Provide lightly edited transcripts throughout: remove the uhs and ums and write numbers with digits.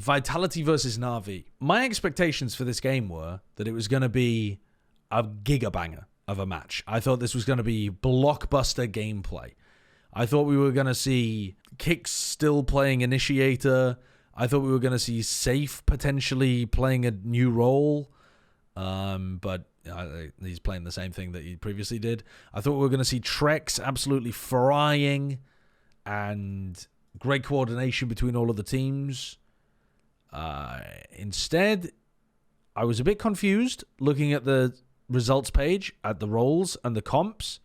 Vitality versus Na'Vi. My expectations for this game were that it was going to be a gigabanger of a match. I thought this was going to be blockbuster gameplay. I thought we were going to see Kix still playing Initiator. I thought we were going to see Safe potentially playing a new role. But he's playing the same thing that he previously did. I thought we were going to see Trex absolutely frying and great coordination between all of the teams. Instead, I was a bit confused looking at the results page, at the roles and the comps.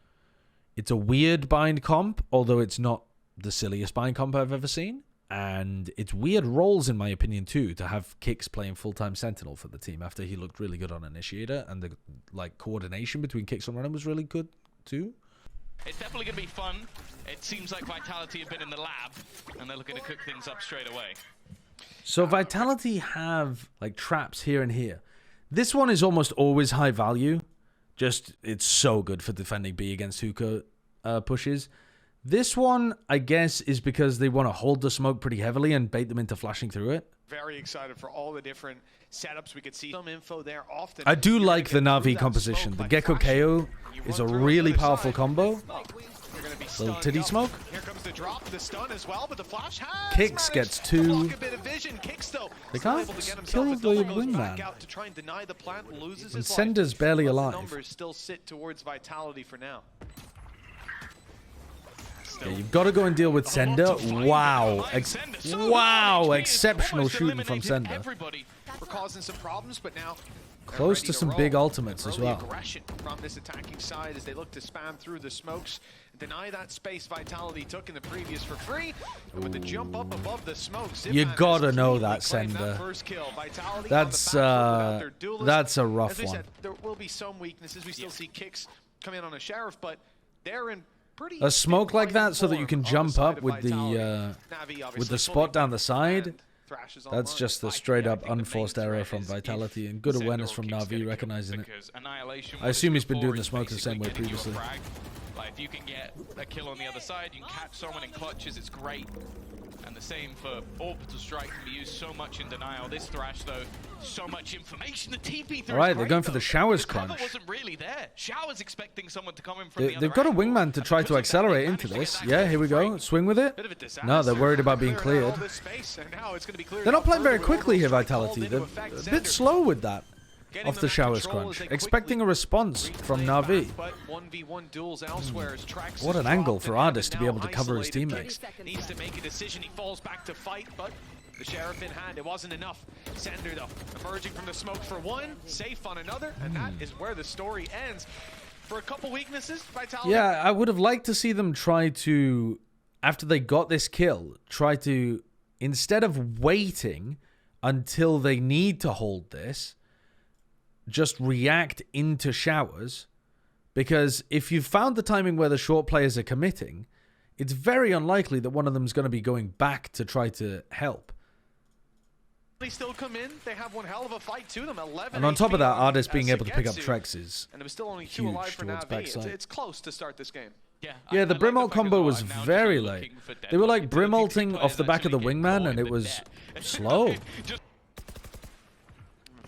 It's a weird bind comp, although it's not the silliest bind comp I've ever seen. And it's weird roles, in my opinion, too, to have Kix playing full-time Sentinel for the team after he looked really good on Initiator, and the coordination between Kix and Runner was really good, too. It's definitely going to be fun. It seems like Vitality have been in the lab, and they're looking to cook things up straight away. So Vitality have, traps here and here. This one is almost always high value. Just, it's so good for defending B against hookah pushes. This one, I guess, is because they want to hold the smoke pretty heavily and bait them into flashing through it. Very excited for all the different setups. We could see some info there often. I do like the Na'Vi composition. The Gecko KO is a really powerful combo. Little titty smoke. Here comes the drop, the stun as well, but the flash has Kix gets two. They can't kill the wingman. And Sender's barely alive. Numbers still sit towards Vitality for now. Yeah, you've got to go and deal with Sender. Wow. Wow. Exceptional shooting from Sender. We're causing some problems, but now close to some big ultimates as well. Aggression from this attacking side as they look to spam through the smokes, deny that space Vitality took in the previous for free. And with the jump up above the smokes, you gotta know that Sender. That's a rough one. Said, there will be some weaknesses. We still see Kix come in on a Sheriff, but they're in pretty a smoke like that so that you can jump up with the spot down the side. That's just the straight up unforced error from Vitality and good awareness from Na'Vi recognizing it. I assume he's been doing the smoke the same way previously. If you can get a kill on the other side, you can catch someone in clutches, it's great. And the same for Orbital Strike, can be used so much in denial. This Thrash, though, so much information. The TP through. Alright, they're going for the Showers crunch. Wasn't really there. Showers expecting someone to come in from the other They've got a angle. wingman to try to accelerate into this. Yeah, here we go. Swing with it. No, they're worried about being cleared. They're not playing very quickly here, Vitality. They're a bit slow with that. Off the Showers crunch. Expecting a response from Na'Vi. What an angle for Ardis to be able to cover his teammates. Needs to make a decision. He falls back to fight, but the Sheriff in hand, it wasn't enough. Sender, though, emerging from the smoke for one, safe on another, and that is where the story ends. For a couple weaknesses, Vitality. Yeah, I would have liked to see them try to, after they got this kill, try to, instead of waiting until they need to hold this, just react into Showers, because if you've found the timing where the short players are committing, it's very unlikely that one of them is going to be going back to try to help. They still come in. They have one hell of a fight to them. 11. And on top of that, Ardis being able to pick up Trex is and it was still only 2 alive for Na'Vi. It's close to start this game. Yeah, the Brim ult combo was very late. They were like Brim ulting off the back of the wingman, and it was slow.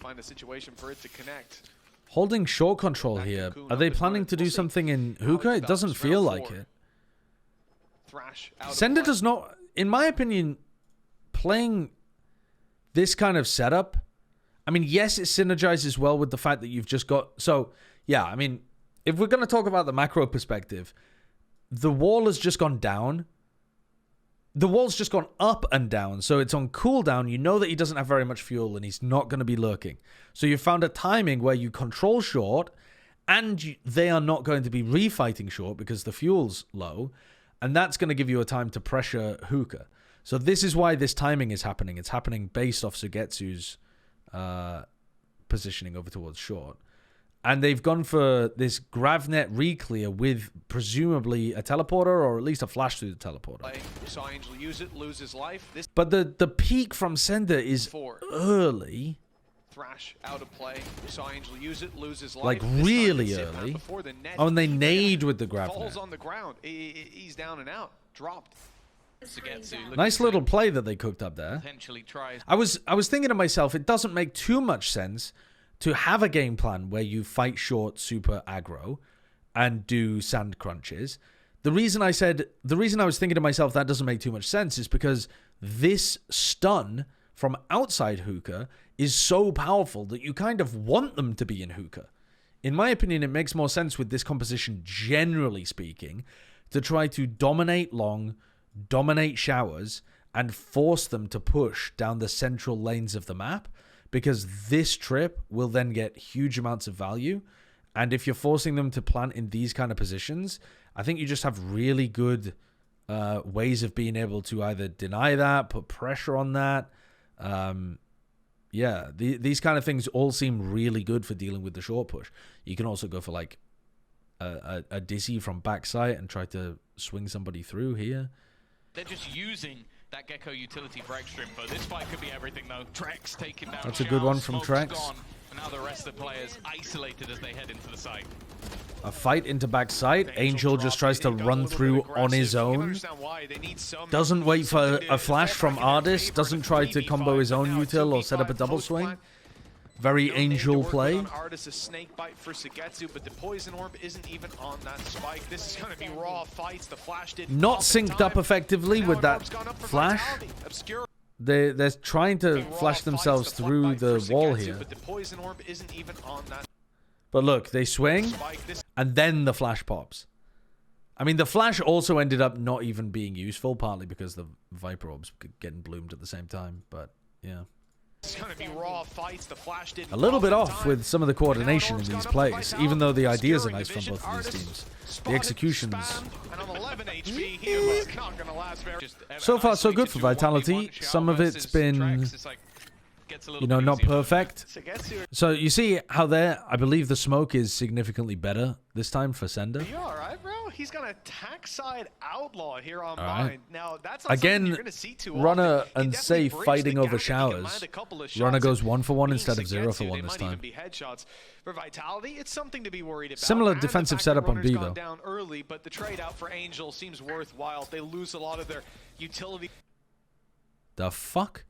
Find a situation for it to connect. Holding short control here. Are they planning to do something in hookah? It doesn't feel like it. Sender does not, in my opinion, playing this kind of setup. I mean, yes, it synergizes well with the fact that you've just got. So, yeah, I mean, if we're going to talk about the macro perspective, the wall has just gone down. The wall's just gone up and down, so it's on cooldown. You know that he doesn't have very much fuel, and he's not going to be lurking. So you found a timing where you control short, and they are not going to be refighting short because the fuel's low, and that's going to give you a time to pressure hookah. So this is why this timing is happening. It's happening based off Sugetsu's positioning over towards short. And they've gone for this Gravnet re-clear with presumably a teleporter or at least a flash through the teleporter. We saw Angel use it, lose his life. But the peak from Sender is early. Thrash out of play. We saw Angel use it, lose his life. Like really early. Oh, and they nade with the Gravnet. Falls on the ground. He's down and out. Dropped. Sugetsu Nice little play that they cooked up there. potentially tries. I was thinking to myself, it doesn't make too much sense to have a game plan where you fight short super aggro and do sand crunches. The reason I was thinking to myself that doesn't make too much sense is because this stun from outside hookah is so powerful that you kind of want them to be in hookah. In my opinion, it makes more sense with this composition, generally speaking, to try to dominate long, dominate showers, and force them to push down the central lanes of the map, because this trip will then get huge amounts of value. And if you're forcing them to plant in these kind of positions, I think you just have really good ways of being able to either deny that, put pressure on that. Yeah, these kind of things all seem really good for dealing with the short push. You can also go for like a dizzy from backside and try to swing somebody through here. They're just using that Gecko utility for extra info. This fight could be everything though. Trex taking down. That's a good one from Trex. Gone, and now the rest of the players isolated as they head into the site. A fight into backside. Angel just tries to run through on his own. Doesn't wait for a flash from Ardis. Doesn't try to combo his own util or set up a double swing. Very Angel play. Ardis a snake bite for Sugetsu, but the poison orb isn't even on that spike. This is going to be raw fights. The flash did not synced up effectively with that flash. They're trying to flash themselves through the wall here. But the poison orb isn't even on that. But look, they swing, and then the flash pops. I mean, the flash also ended up not even being useful, partly because the Viper orbs getting bloomed at the same time. But yeah. It's gonna be raw fights. The flash didn't a little bit off with some of the coordination in these plays, even though the ideas are nice from both of these teams. The executions. So far, so good for Vitality. Some of it's been, you know, not perfect. So you see how there, I believe the smoke is significantly better this time for Sender. You all right, bro? He's got a tack side outlaw here on mine. Now that's again, you're gonna see too Runner often. and Safe fighting over showers. Runner goes 1 for 1 instead of 0 for 1 this time. For Vitality, it's something to be worried about. Similar defensive setup on B though. Down early, but the trade out for Angel seems worthwhile. They lose a lot of their utility. The fuck?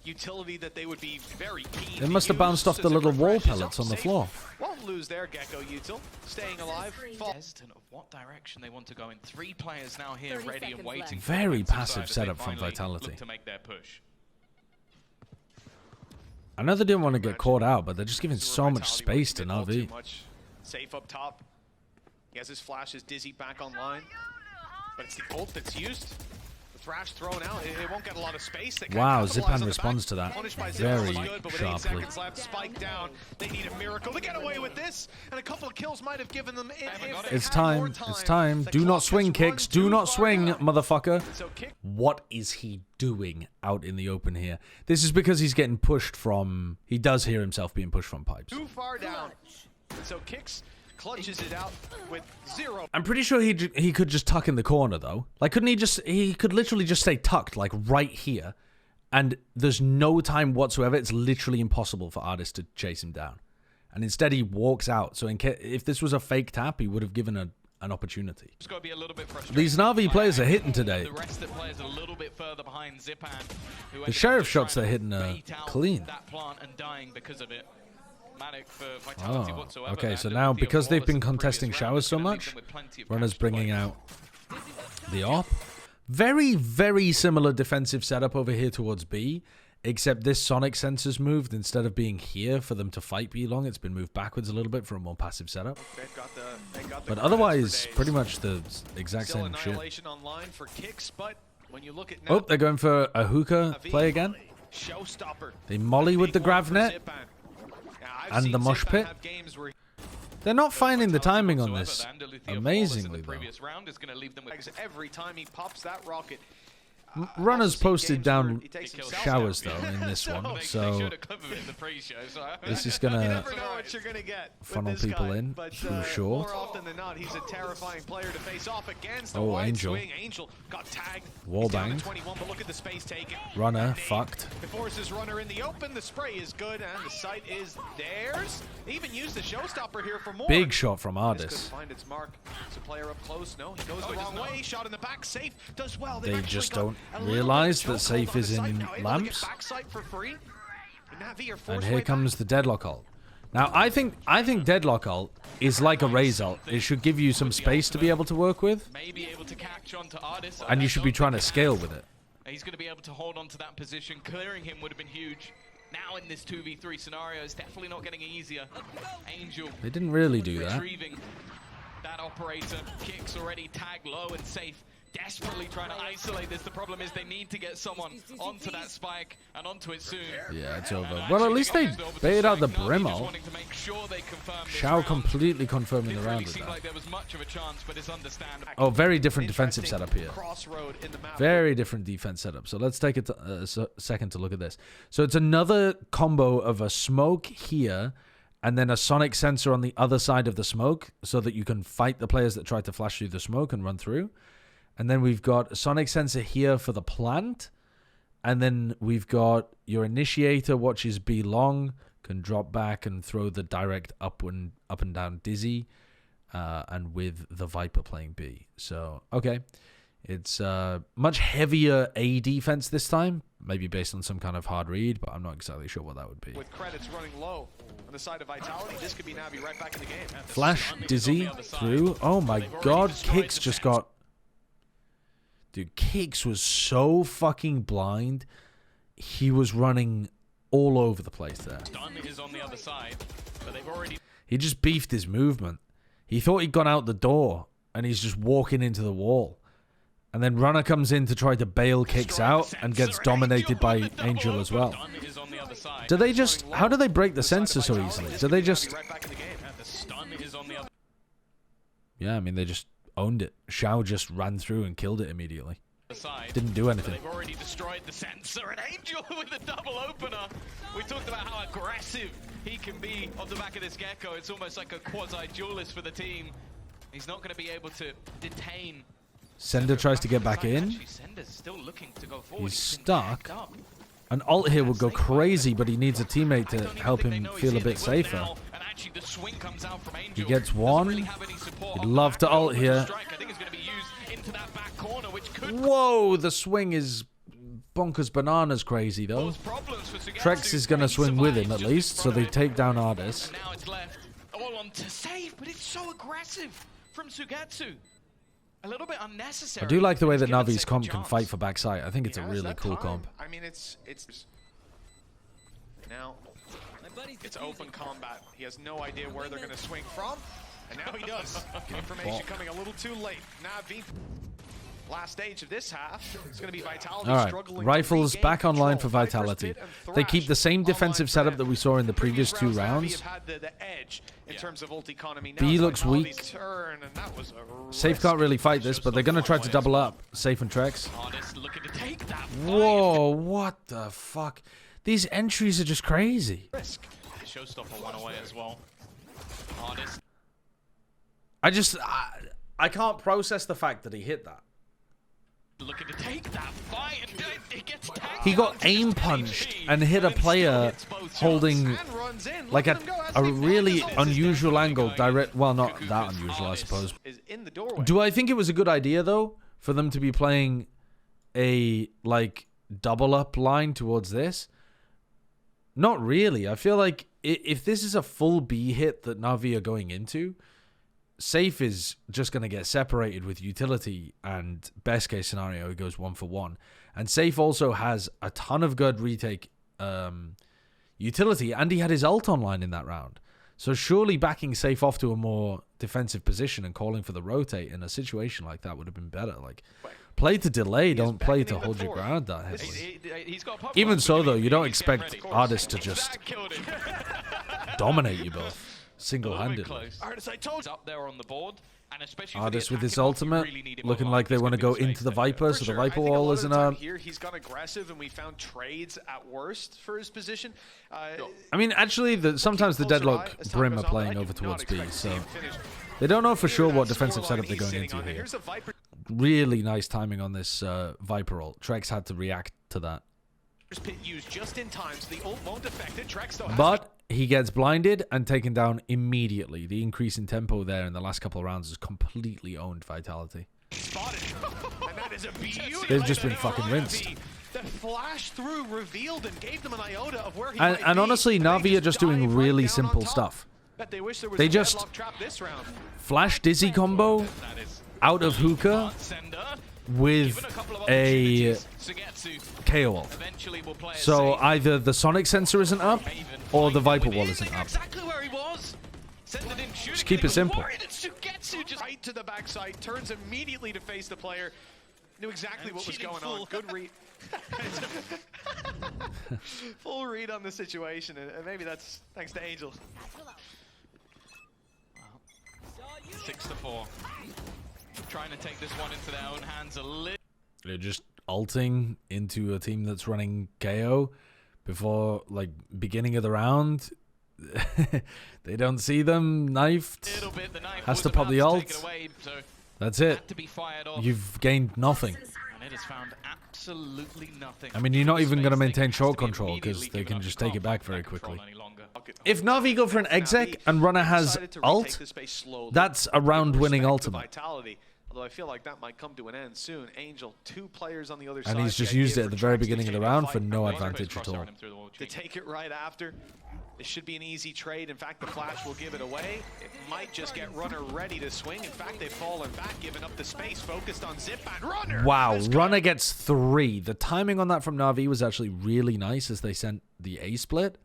Utility that they would be very keen. They must have bounced off the little wall pellets on the floor. Won't lose their Gecko util. Staying alive. Hesitant of what direction they want to go in. 3 players now here ready and waiting. Very passive setup from Vitality. To make their push. I know they didn't want to get caught out, but they're just giving so much space to Navi. Safe up top. He has his flash, his Dizzy back online. But it's the ult that's used. Thrash thrown out, it won't get a lot of space. Wow, Zipan responds to that very sharply. Spike down. They need a miracle to get away with this, and a couple of kills might have given them. It's time. It's time. Do not swing, Kicks. Do not swing, motherfucker. What is he doing out in the open here? This is because he's getting pushed from. He does hear himself being pushed from pipes. Too far down. So Kicks clutches it out with 0. I'm pretty sure he could just tuck in the corner though. Like, couldn't he just? He could literally just stay tucked, like right here, and there's no time whatsoever. It's literally impossible for Ardis to chase him down, and instead he walks out. So if this was a fake tap, he would have given an opportunity. Be a little bit These Na'Vi players are hitting today. The rest of the players a little bit further behind Zipan. The Sheriff shots they're hitting clean. That plant and dying because of it. Oh, okay, so now because they've been contesting showers so much, Runner's bringing out the AWP. Very, very similar defensive setup over here towards B, except this Sonic sensor's moved. Instead of being here for them to fight B long, it's been moved backwards a little bit for a more passive setup. But otherwise, pretty much the exact same shit. Oh, they're going for a hookah play again. They molly with the grav net. And the mosh pit. They're not finding the timing on this amazingly though. Every time he pops that rocket, Runners posted games down where he takes himself showers down. though in this So one, they so showed a clip of it in the pre-show, so this is You gonna never know what you're gonna get with funnel this people guy, in but, for sure. More often than not, he's a terrifying player to face off against. Oh, Angel. Angel got tagged. Wall He's down to banged. 21, but look at the space taken. Runner Nade. fucked. It forces Runner in the open. The spray is good, and the sight is theirs. They even used the showstopper here for more. Big shot from This could Ardis. find its mark. It's a player up close. No, he goes the wrong way. Shot in the back. Safe does well. They've They actually just got don't a little bit realize of that chokehold Safe on the is site in now, able to get lamps. backside for free. Navi are And forced here way comes back. the deadlock ult. Now I think deadlock ult is like a raise ult. It should give you some space to be able to work with, may be able to catch on to Ardis. and you I should be don't trying to think scale with it. he's going to be able to hold on to that position. Clearing him would have been huge. Now in this 2v3 scenario, it's definitely not getting easier. Angel They didn't really do that. retrieving that operator. Kicks already tagged low and safe. Desperately trying to isolate this. The problem is they need to get someone onto that spike and onto it soon. Yeah, it's And over. actually Well, at least they got the orbital baited out the strike. Navi Brim just ult. wanting to make sure they confirm this Shao round. completely confirming Didn't the round really with seem that. like there was much of a chance, but it's understandable. Oh, very different defensive Interesting setup here. Crossroad in the map. Very different defense setup. So let's take a second to look at this. So it's another combo of a smoke here and then a sonic sensor on the other side of the smoke so that you can fight the players that try to flash through the smoke and run through. And then we've got a sonic sensor here for the plant. And then we've got your initiator watches B long, can drop back and throw the direct up and down dizzy. And with the Viper playing B. So, okay. It's much heavier A defense this time. Maybe based on some kind of hard read, but I'm not exactly sure what that would be. With credits running low on the side of Vitality, this could be Navi right back in the game. Flash, dizzy, through. Oh my god, Kicks just got... Dude, Kicks was so fucking blind. He was running all over the place there. Stun is on the other side, but they've already... He just beefed his movement. He thought he'd gone out the door, and he's just walking into the wall. And then Runner comes in to try to bail Kicks out and gets dominated by Angel as well. Stun is on the other side. Do they just... How do they break the sensor so easily? Do they just... Right back in the game. And the stun is on the other Yeah, I mean, they just owned it. Shao just ran through and killed it immediately. side. Didn't do anything. They've already destroyed the sensor, and Angel with a double opener. We talked about how aggressive he can be off the back of this Gecko. It's almost like a quasi-duelist for the team. He's not going to be able to detain. Sender tries to get back in. Actually, Sender's still looking to go forward. He's been stuck. tagged up. An ult here would go crazy, but he needs a teammate I to don't even help think they him know he's feel a here. bit They will safer. now, and actually the swing comes out from Angel. He gets Doesn't one. really have any support He'd on the love back to row, ult but the here. strike, I think, is going to be used into that back corner, which could Whoa, the swing is bonkers bananas crazy, though. cause problems for Sugetsu. Trex is going to He swing with him survives at just in least, so front they of him. take down Ardis. And now it's left all on to save, but it's so aggressive from Sugetsu. A little bit unnecessary. I do like the way He's that given Navi's second comp can chance. fight for backside. I think it's a He has really that cool time. comp. I mean, it's now it's open combat. He has no idea where they're going to swing from, and now he does. Information coming a little too late. Navi, last stage of this half, it's going to be Vitality All right, struggling. Rifles to regain back online for control. Viper's Vitality. Pit and They keep Thrash the same online defensive for setup them. that we saw in the previous two Navi rounds. have had the edge in terms of ult economy. Now B it's looks Vitality's weak. turn, and that was a Safe can't risk. really fight this, but they're going to try to double up. Safe and Trex. Ardis looking to take that fight. Whoa, what the fuck? These entries are just crazy. Risk. The showstopper went away as well. Ardis I can't process the fact that he hit that. looking to take that fight, and it gets tagged He got onto aim just punched HP, and hit a then still player hits both shots. holding And runs in. like Look at him go as a he finds really his ult. unusual angle direct. Well, not Cuckoo that is unusual, I Ardis. suppose. Is in the doorway. Do I think it was a good idea though for them to be playing a like double up line towards this? Not really. I feel like if this is a full B hit that Navi are going into, Safe is just going to get separated with utility, and best case scenario, he goes 1-for-1. And Safe also has a ton of good retake utility, and he had his ult online in that round. So surely backing Safe off to a more defensive position and calling for the rotate in a situation like that would have been better. Like, play to delay, don't play to beckoning the hold your fourth. ground that heavily. He's got pop Even runs, so, but though, you don't he's getting expect ready. Ardis to just That killed him. dominate you both A little bit single-handedly. close. Ardis, I told you. Up there on the board, And especially Artist with his attacking off, ultimate, really need him looking alive. like they There's want to gonna go be no into the space there. Viper, For so the sure. Viper I think a wall lot of isn't the time up. here, he's gone aggressive, and we found trades at worst for his position. I mean, actually, sometimes the Keep a closer eye Deadlock as time Brim goes are on, but playing I over do not towards B, expect to see so him finish they don't know for sure near what that defensive scoreline setup they're he's going sitting into on. here. Here's a Viper Really nice timing on this Viper ult. Trex had to react to that. pit used just in time, so the ult won't affect it. Trex though has But he gets blinded and taken down immediately. The increase in tempo there in the last couple of rounds has completely owned Vitality. spotted. And that is a beautiful. They've just been fucking rinsed. The flash through revealed and gave them an iota of where he And might be, honestly, and they Na'Vi are just dive doing right really down simple on top. stuff. Bet they wish there was They a just deadlock trap this round. Flash Dizzy combo That is out of hookah Sender. with Given a couple of a opportunities, Sugetsu KO ult. eventually will play it So safe. either the Sonic sensor isn't up or the Viper wall Within isn't up. exactly where he was. Sender didn't shoot Just it, keep he it was simple. worried that Sugetsu just Right to the backside, turns immediately to face the player. Knew exactly And what was cheating going fool. on. Good read. Full read on the situation, and maybe that's thanks to Angel. 6-4. Trying to take this one into their own hands a little. They're just ulting into a team that's running KO before, like, beginning of the round. They don't see them knifed. Bit. The knife Has was to pop about the to ult. take it away, so That's it. had to be fired off. You've gained nothing. And it has found absolutely nothing. I mean, you're not even going to Space maintain thing has short to be control because immediately they given can up. just You take it can't back fight very that control quickly. any longer. If Na'Vi go for an exec and Runner has Decided to retake ult, the space slowly. that's a round-winning Respect to ultimate. Vitality, although I feel like that might come to an end soon. Angel, 2 players on the other And side. he's The just idea used it for at the very Trax to beginning of the take round fight for no and advantage at all. to take it right after. It should be an easy trade. In fact, the flash will give it away. It might just get Runner ready to swing. In fact, they've fallen back, giving up the space, focused on Zip and Runner. Wow, has got Runner gets 3. The timing on that from Na'Vi was actually really nice as they sent the A split.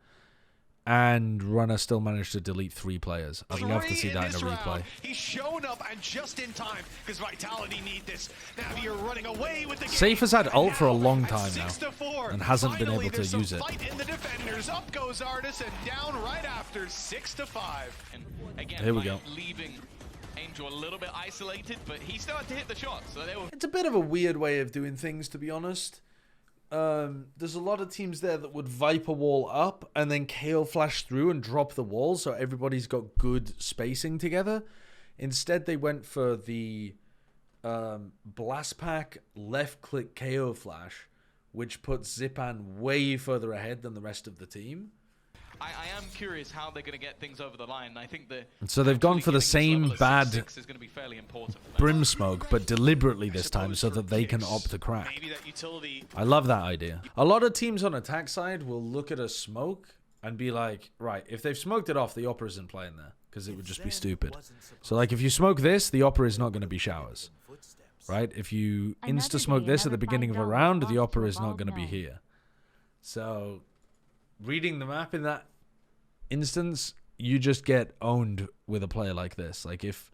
And Runner still managed to delete 3 players. I'd love to 3 see that in a this replay. round. He's shown up and just in time because Vitality need this. Now you're running away with the game. Safe has had And ult for a now long at time now 6-4, and hasn't been finally able to there's some use it. Fight in the defenders. Up goes Artis and down right after 6-5. And again, Here we like, go. leaving Angel a little bit isolated, but he started to hit the shots. So they were It's a bit of a weird way of doing things, to be honest. There's a lot of teams there that would Viper wall up and then KO flash through and drop the wall so everybody's got good spacing together. Instead, they went for the blast pack left click KO flash, which puts Zipan way further ahead than the rest of the team. I am curious how they're going to get things over the line. I think the So they've gone for the same bad is going to be fairly important for them. Brim smoke, but deliberately this time so that they can opt to crack. Maybe that utility. I love that idea. A lot of teams on attack side will look at a smoke and be like, right, if they've smoked it off, the Opera isn't playing there because it would just be stupid. So like if you smoke this, the Opera is not going to be showers, right? If you insta-smoke this at the beginning of a round, the Opera is not going to be here. So reading the map in that instance, you just get owned with a player like this. Like if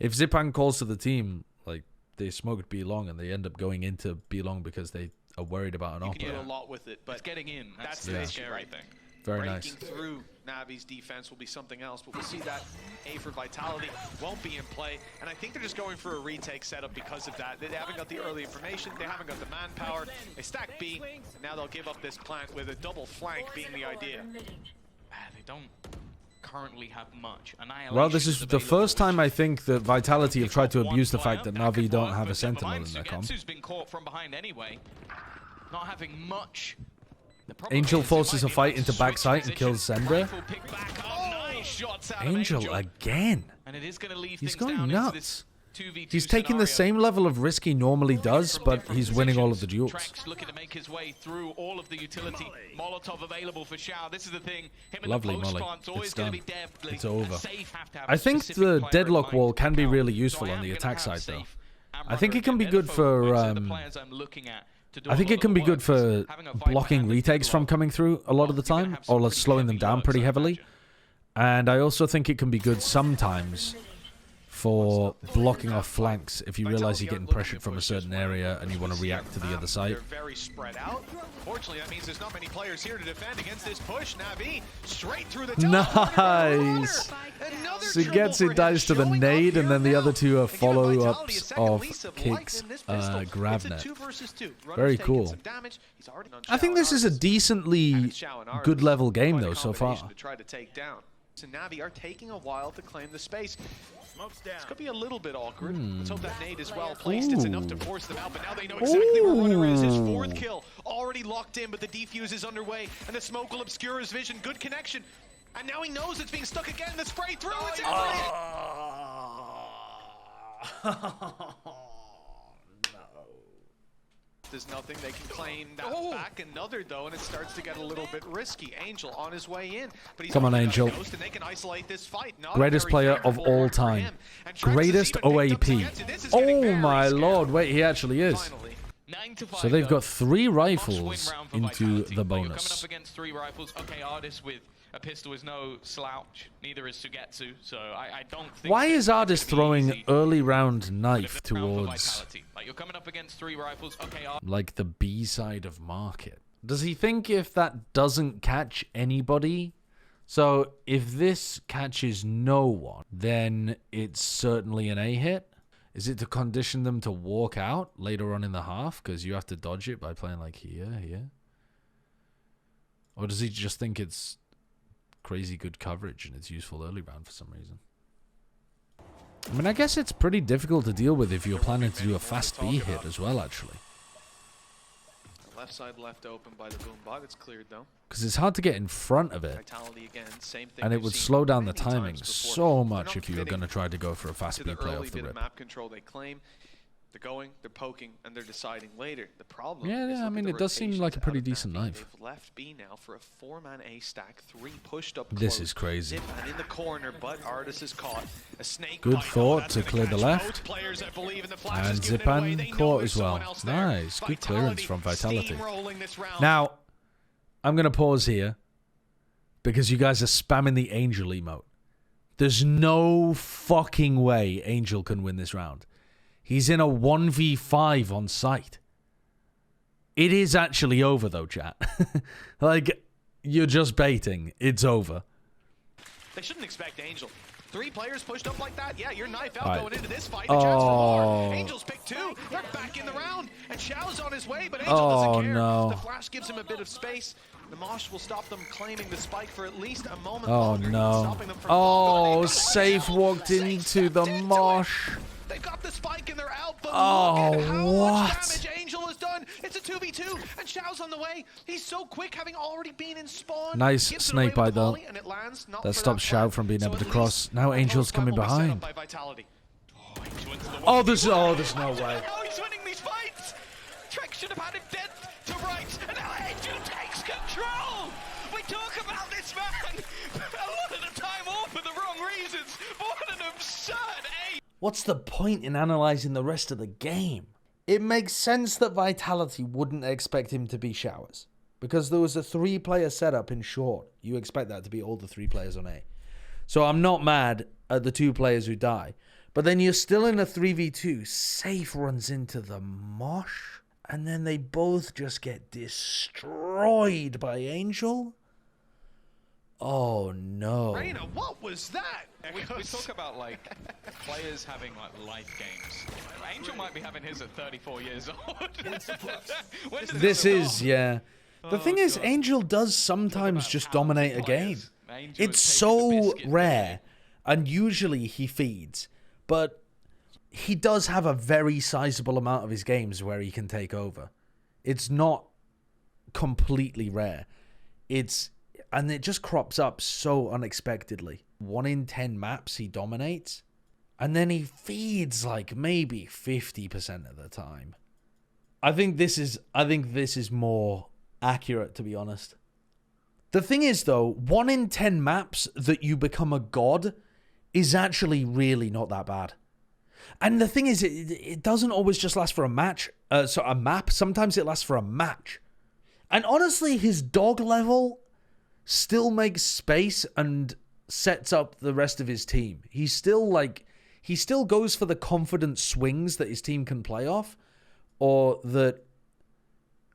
Zipan calls to the team, like they smoked B long and they end up going into B long because they are worried about an You can Opera. do a lot with it, but It's getting in. that's the the Yeah. issue, scary right? thing. Very Breaking nice. through Navi's defense will be something else, but we'll see that A for Vitality won't be in play, and I think they're just going for a retake setup because of that. They haven't got the early information, they haven't got the manpower. They stack B, and now they'll give up this plant with a double flank being the idea. They don't currently have much. Well, this is the first time I think that Vitality have They've tried to got abuse the one fact player, that that Na'Vi could don't work, have a but never Sentinel mind, in their comp. Sugetsu's been caught from behind anyway. Not having much. The problem Angel is it forces might a be fight that into switch backside and position. kills Sendra. Rifle pick back up. Nice shots out of Angel again. And it is going to leave He's things going down nuts. into this 2v2 He's taking the scenario. same level of risk he normally does, From but different he's winning all of the positions. duels. Trex looking to make his way through all of the utility. Molotov available for Shao. This is the thing. Him in Lovely the post Molly. plant's always It's going to done. be deadly. It's over. And Safe have to have I a think specific the player in deadlock mind wall to can be count. really So useful I on am the gonna attack have side, though. Safe and I think Runner it can be again. They're good the for, focus. They're the players I'm looking at to do I a think lot it can of be the good work. for Having a Viper blocking and a retakes from Deadlock. coming through a lot of the You're gonna time, have some or pretty slowing them heavy down loads, pretty I heavily. imagine. And I also think it can be good sometimes for blocking off flanks if you realize you're getting pressured from a certain area and you want to react to the other side. They're very spread out. Fortunately, that means there's not many players here to defend against this push. Navi straight through the top. Nice. So he gets it, dies to the nade, and then the other two are follow-ups of kicks, grab net. Very cool. I think this is a decently good level game though so far. So Navi are taking a while to claim the space. This could be a little bit awkward. Let's hope that nade is well placed. It's enough to force them out, but now they know exactly where Runner is. His fourth kill already locked in, but the defuse is underway, and the smoke will obscure his vision. Good connection. And now he knows it's being stuck again. The spray through. It's There's nothing they can claim that back. Another though, and it starts to get a little bit risky. Angel on his way in, but he's come on, Angel. And they can isolate this fight. Greatest player of all time. Greatest OAP. Oh my lord! Wait, he actually is. So they've got 3 rifles into the bonus. Coming up against 3 rifles. Okay, Artist with a pistol is no slouch. Neither is Sugetsu. So I don't think. Why is Artist throwing early round knife towards like you're coming up against 3 rifles? Okay, like the B side of market? Does he think if that doesn't catch anybody? So if this catches no one, then it's certainly an A hit. Is it to condition them to walk out later on in the half? Because you have to dodge it by playing like here. Or does he just think it's crazy good coverage and it's useful early round for some reason? I mean, I guess it's pretty difficult to deal with if you're planning to do a fast B hit as well, actually. The left side left open by the boom bot. It's cleared though. Because it's hard to get in front of it. Vitality again, same thing And it would slow down the timing so much if you were going to try to go for a fast B play off the rip. Map control they claim. They're going, they're poking, and they're deciding later. The problem yeah, I mean, it does seem like a pretty decent knife. They've left B now for a 4-man A stack, 3 pushed up close. This is crazy. Zip and in the corner, but Artis is caught. A snake Good bite. thought to clear the left. Players, I believe, in the flash And Zipan caught as well. Nice, good clearance from Vitality. Now, I'm going to pause here because you guys are spamming the Angel emote. There's no fucking way Angel can win this round. He's in a 1v5 on site. It is actually over, though, chat. Like, you're just baiting. It's over. They shouldn't expect Angel. 3 players pushed up like that? Yeah, your knife out going into this fight. Oh. Angel's picked 2. They're back in the round. And Xiao's on his way, but Angel doesn't care. No. The flash gives him a bit of space. The Mosh will stop them claiming the spike for at least a moment longer. No. Oh, Safe walked into the Mosh. They got the spike and they're out, but oh, look at how what? much damage Angel has done. It's a 2v2, and Xiao's on the way. He's so quick, having already been in spawn. Nice snake bite, though. That stops Xiao from being able to cross. Now Angel's coming behind. Oh, there's no way. Oh, he's winning these fights. Trek should have had him dead to right, and now Angel takes control. We talk about this man a lot of the time, all for the wrong reasons. What an absurd aim. What's the point in analyzing the rest of the game? It makes sense that Vitality wouldn't expect him to be Showers. Because there was a 3-player setup in short. You expect that to be all the 3 players on A. So I'm not mad at the 2 players who die. But then you're still in a 3v2. Safe runs into the Mosh. And then they both just get destroyed by Angel. Oh no. Reina, what was that? We talk about like players having like life games. Angel might be having his at 34 years old. This is, yeah. The thing is, Angel does sometimes just dominate a game. It's so rare, and usually he feeds, but he does have a very sizable amount of his games where he can take over. It's not completely rare. And it just crops up so unexpectedly. 1 in 10 maps he dominates, and then he feeds like maybe 50% of the time. I think this is more accurate, to be honest. The thing is, though, 1 in 10 maps that you become a god is actually really not that bad. And the thing is, it doesn't always just last for a match. A map. Sometimes it lasts for a match. And honestly, his dog level still makes space and sets up the rest of his team. He's still like, he still goes for the confident swings that his team can play off, or that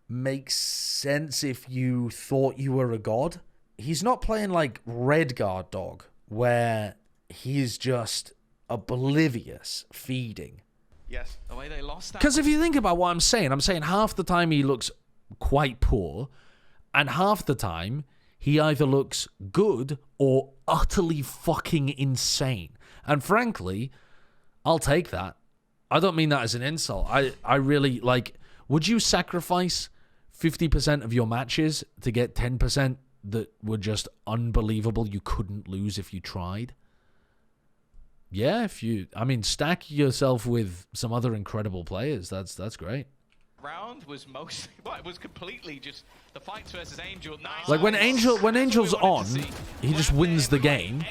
makes sense if you thought you were a god. He's not playing like Redguard Dog, where he's just oblivious feeding. Yes. The way they lost that. Because if you think about what I'm saying half the time he looks quite poor, and half the time he either looks good or utterly fucking insane. And frankly, I'll take that. I don't mean that as an insult. I really, like, would you sacrifice 50% of your matches to get 10% that were just unbelievable you couldn't lose if you tried? Yeah, stack yourself with some other incredible players. That's great. Round was mostly, well, it was completely just the fights versus Angel. Nice. Like when Angel's on, he just wins the game.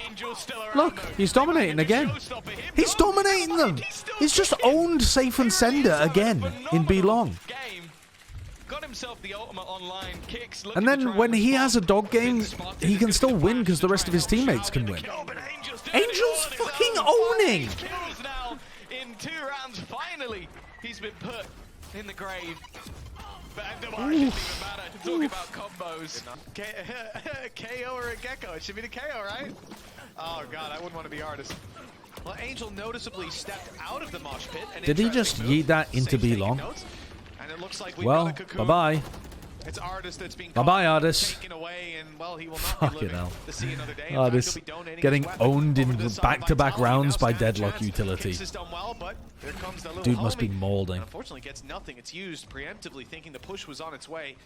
Look, he's dominating again. He's dominating them. He's just owned Safe and Sender again in B Long. Got himself the ultimate online kicks. And then when he has a dog game, he can still win because the rest of his teammates can win. Angel's fucking owning. Kills now in 2 rounds. Finally, he's been put in the grave. But the mark doesn't even matter. Talking about combos. KO or a Gecko? It should be the KO, right? Oh god, I wouldn't want to be artist. Well, Angel noticeably stepped out of the mosh pit. Did he just yeet that into B Long? And it looks like we've Well, got a cocoon. bye-bye. It's Artist that's being Bye-bye, Artist. taken away, and well, he will not Fucking be living hell. to see another day. In Artist fact, he'll be donating getting his weapon owned in over to the side back-to-back Vitality. rounds Now by stands a Deadlock chance. utility. Kicks has done well, but there comes that little Dude must be homie. molding. Unfortunately, gets nothing. It's used preemptively, thinking the push was on its way.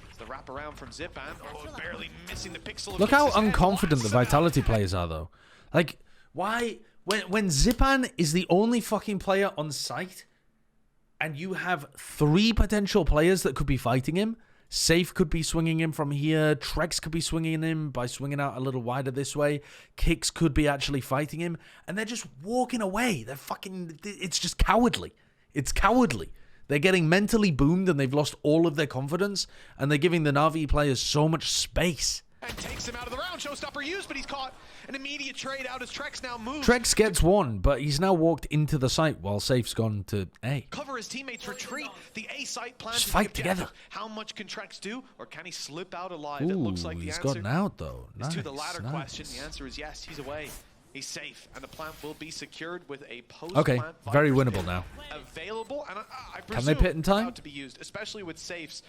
It's the wraparound from Zipan. Oh, barely missing the pixel. Look how unconfident the Vitality players are, though. Like, why... When Zipan is the only fucking player on site, and you have 3 potential players that could be fighting him, Safe could be swinging him from here, Trex could be swinging him by swinging out a little wider this way, Kicks could be actually fighting him, and they're just walking away. They're fucking... It's just cowardly. It's cowardly. They're getting mentally boomed and they've lost all of their confidence, and they're giving the Na'Vi players so much space. And takes him out of the round. Showstopper used, but he's caught an immediate trade out as Trex now moves. Trex gets one, but he's now walked into the site while Safe's gone to A. Cover his teammates retreat. The A site plans Just to fight the objective. together. How much can Trex do, or can he slip out alive? Ooh, It looks like the he's answer gotten out, though. is Nice, to the latter nice. question. The answer is yes, he's away. He's safe, and the plant will be secured with a post. Okay, plant very Viper's winnable pit now. Available, and I Can presume they pit in time? allowed to be used, especially with Safe's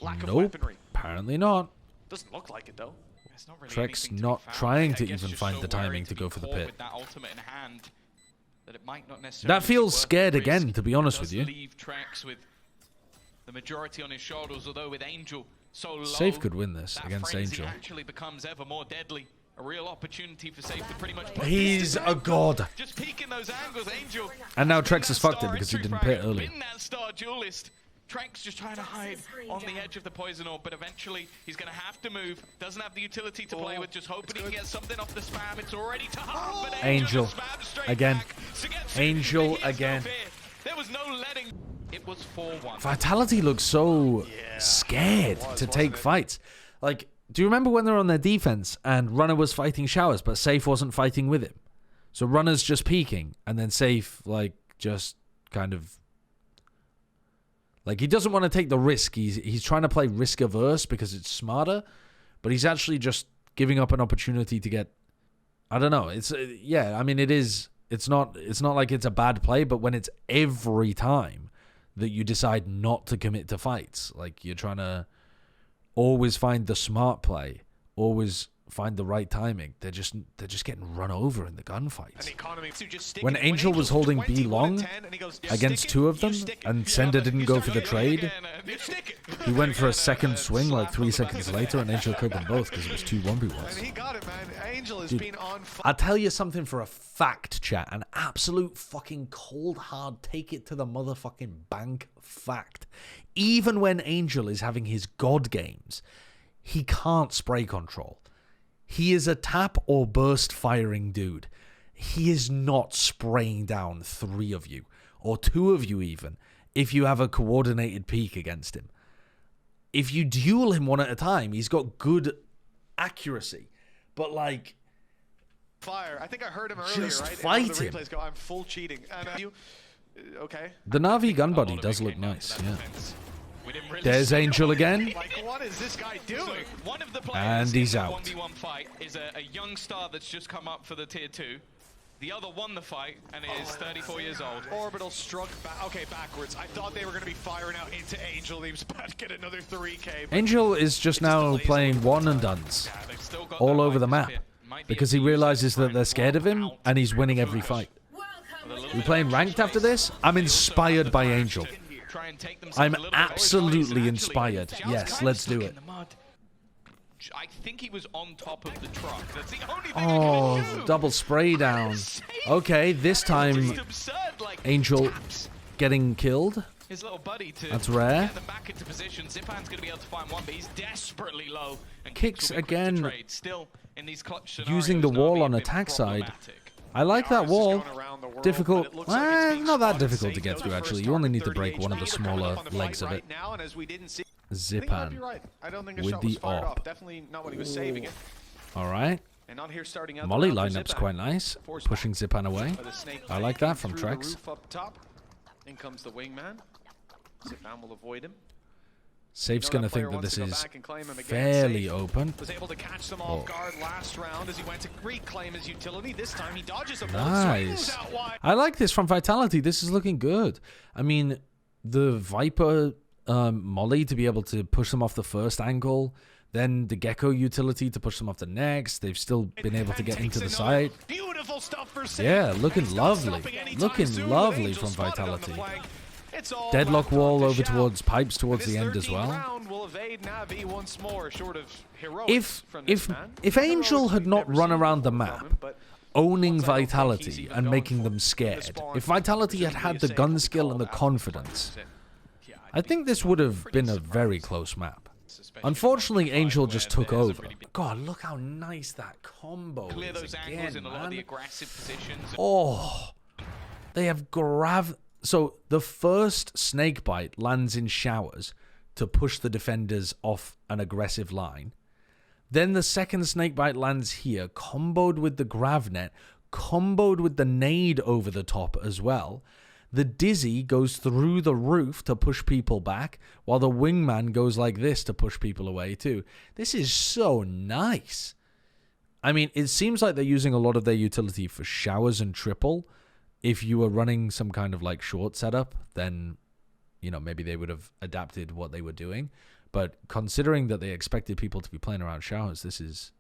lack of Nope, weaponry. apparently not. Doesn't look like it though. There's not really Trex anything to be not found. trying to I guess even just find so the timing worried to be go for the caught pit. With that ultimate in hand, that it might not necessarily That feels be worth scared the again, risk. to be honest Does with you. leave Trex with the majority on his shoulders, although with Angel so low, Safe could win this that against frenzy Angel. actually becomes ever more deadly. A real opportunity for Safe to pretty much put He's this to a bed. god. Just peeking those angles, Angel. And now has been Trex that has fucked it star because he entry didn't fragger, pit early. been that star duelist. Trex just trying to hide on the edge of the poison orb, but eventually he's going to have to move. Doesn't have the utility to play with, just hoping he can get something off the spam. It's already to harm, but Angel. just spams straight Again. back. Sugetsu, Angel he has no again. fear. There was no letting. It was 4-1. Vitality looks so scared to take fights. Like, do you remember when they were on their defense and Runner was fighting Showers, but Safe wasn't fighting with him? So Runner's just peeking, and then Safe, like, just kind of... Like, he doesn't want to take the risk. He's trying to play risk-averse because it's smarter, but he's actually just giving up an opportunity to get... I don't know. It's yeah, I mean, it is... It's not like it's a bad play, but when it's every time that you decide not to commit to fights, like you're trying to always find the smart play, always find the right timing, they're just getting run over in the gunfights. When Angel was holding B long against 2 of them and Sender didn't go for the trade, he went for a second swing like 3 seconds later and Angel killed them both because it was 2 1v1s. He got it, man. Angel has Dude, been on fire. I'll tell you something for a fact, chat. An absolute fucking cold, hard, take it to the motherfucking bank fact. Even when Angel is having his god games, he can't spray control. He is a tap or burst firing dude. He is not spraying down 3 of you, or 2 of you even, if you have a coordinated peek against him. If you duel him one at a time, he's got good accuracy. But, like, Fire. I think I heard him earlier, Just right? fight And one of the him. replays go, I'm full cheating. And okay. The Na'Vi gun A body lot of does it look came down nice, to that yeah. defense. We didn't really There's see it Angel all. again. Like, what is this guy So doing? one of the players And he's in the out. 1v1 fight is a young star that's just come up for the tier 2. The other won the fight and is 34 years old. Orbital struck back. Okay, backwards. I thought they were going to be firing out into Angel. He was about to get another 3K. Angel is just now playing one and dones Yeah, they've still got all that over the light map disappear. Might be because a he few realizes that seconds they're time scared of him out and he's to winning the every flash. fight. With a little We bit playing of ranked after space. this? I'm They also inspired have by the Angel. flash to try and take themselves I'm a little bit. absolutely Actually, inspired. Xiao's Yes, kind of let's stuck do in it. the mud. I think he was on top of the truck. That's the only thing Oh, I can do. double spray down. Okay, this time Just absurd, like, Angel taps getting killed. his little buddy to That's rare. get them back into position. Zipan's going to be able to find one, but he's desperately low. And Kicks will be quick to again, trade. Still in these clutch using the scenarios, wall Na'Vi on have been attack side. problematic. I like that Ours is wall. going around the world, Difficult. but it looks like it's being Not that spotted difficult to safe. get Those through, are first actually. You only need to target, break 30 one of the HP. They're coming smaller up on the legs fight of right it. now, and as we didn't see, I think you might be Zipan. right. I don't think a with shot was the fired op. off. Definitely not when he was saving it. All right. And not here starting out. Molly the round for lineup's Zipan. quite nice. Force Pushing Zipan away. But the snake I like that from through the Trex. roof up top. In comes the wingman. Zipan will avoid him. Safe's You know going to that player think that wants this to go is back and claim him again. fairly Safe open. was able to catch them off Oh. guard last round as he went to reclaim his utility. This time he dodges a bullet, Nice. swings out wide. I like this from Vitality. This is looking good. I mean, the Viper Molly to be able to push them off the first angle, then the Gecko utility to push them off the next. They've still been able to get into the side. Beautiful stuff for Safe. Yeah, looking He's not lovely. stopping anytime Looking soon with lovely Angel from spotted on the Vitality. flank. It's all Deadlock back wall to over Xiao. towards pipes towards This the end as 13th well. round will evade Na'Vi once more, short of heroics If from this if man. if Angel Heroics had we've not never run seen around the before map, from him, but owning ones I don't think he's Vitality even and going making for. them In the scared, spawn, if Vitality had presumably had a the safe gun will be skill and the called after confidence, Yeah, I think this would have been a very close map. Unfortunately, Angel just took over. God, look how nice that combo Clear is those again, angles in a lot of the man. aggressive positions. Oh, they have So the first snake bite lands in showers to push the defenders off an aggressive line. Then the second snake bite lands here, comboed with the grav net, comboed with the nade over the top as well. The Dizzy goes through the roof to push people back, while the wingman goes like this to push people away too. This is so nice. I mean, it seems like they're using a lot of their utility for showers and triple. If you were running some kind of like short setup, then, you know, maybe they would have adapted what they were doing. But considering that they expected people to be playing around showers, this is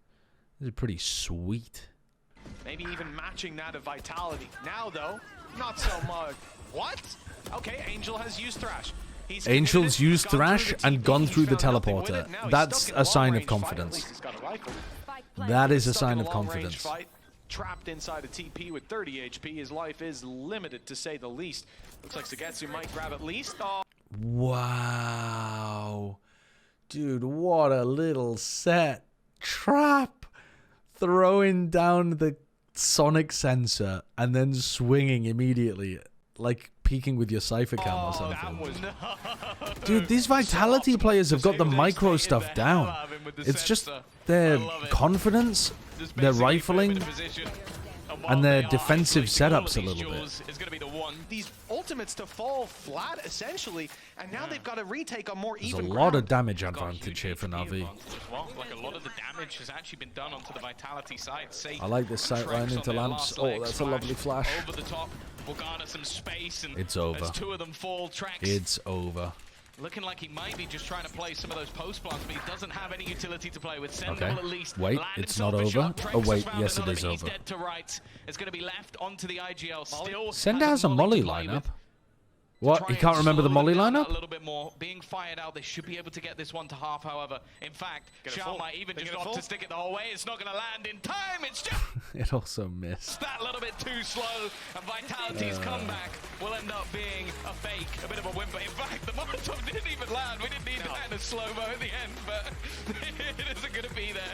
pretty sweet. Maybe even matching that of Vitality. Now, though, not so much. What? Okay, Angel has used Thrash. He's Angel's committed, used gone through Thrash the and TP, gone he's through the found nothing with teleporter. it. Now he's That's stuck in a sign of long-range fight. At confidence. least he's got a rifle. That is a Stuck sign in of long-range confidence. fight, trapped inside a TP with 30 HP. His life is limited, to say the least. Looks like Sagetsu might grab at least. Oh. Wow. Dude, what a little set. Trap. Throwing down the sonic sensor and then swinging immediately. Like peeking with your Cypher cam or That something. was Dude, these Vitality players have got the micro stuff down. It's just their confidence, their rifling, and their defensive setups a little bit. is going to be the one. These ultimates to fall flat, essentially, and now they've got to retake on more There's a even lot of ground. damage advantage here for Na'Vi. Well, like a lot of the damage has actually been done onto the Vitality side. Safe I like this and sight Trex line on into their lamps. last Oh, leg. that's a lovely flash. Over the top will garner some space, and It's over. as two of them fall, Trex It's over. looking like he might be just trying to play some of those post plants, but he doesn't have any utility to play with. Send Okay. will at least Wait, land it's himself not a over? shot. Trex Oh, has wait, found yes, it another, is but he's over. dead to right. It's going to be left onto the IGL. Still Senda has a Molly to play lineup. with. What? Try You and can't remember the slow Molly them down lineup? A little bit more. Being fired out, they should be able to get this one to half, however. In fact, Get it Xiao full. might even They just get it opt to full. stick it the whole way. It's not going to land in time. It's just It also missed. that little bit too slow. And Vitality's comeback will end up being a fake, a bit of a whimper. In fact, the Molotov didn't even land. We didn't need that in a slow-mo at the end, but it isn't going to be there.